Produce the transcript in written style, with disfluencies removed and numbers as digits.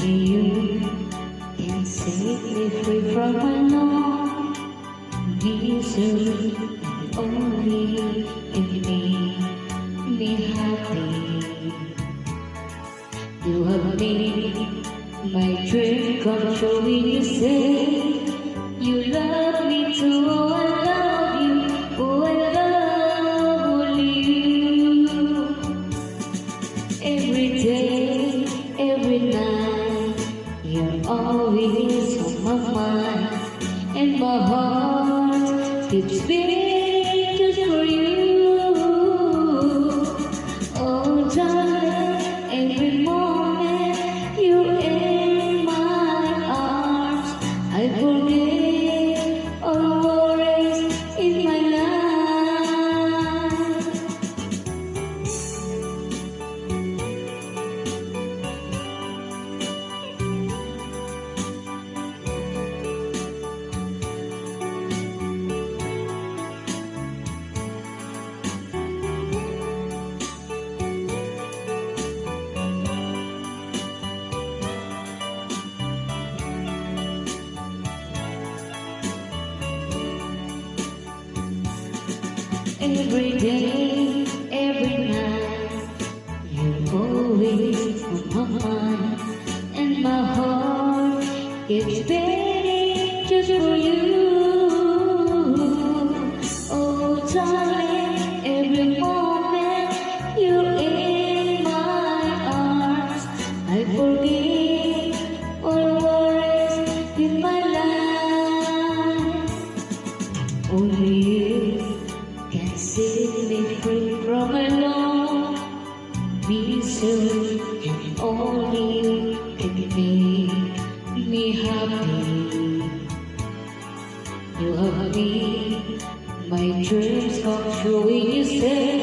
Only you can set me free from my long misery. Only you can make me happy. You have made my dream come true when you say you love me too. Oh, I love you. Oh, I love only you. Every day, every night, you're always on my mind, and my heart keeps beating just for you. Oh, darling, every moment you're in my arms, I forget all worries in my life. Every day, every night, you're always on my mind, and my heart keeps beating just for you. Oh, darling, every moment you're in my arms, I forget all worries in my life. Only you can set me free from a long misery, and only you can make me happy. You have made my dreams come true when you say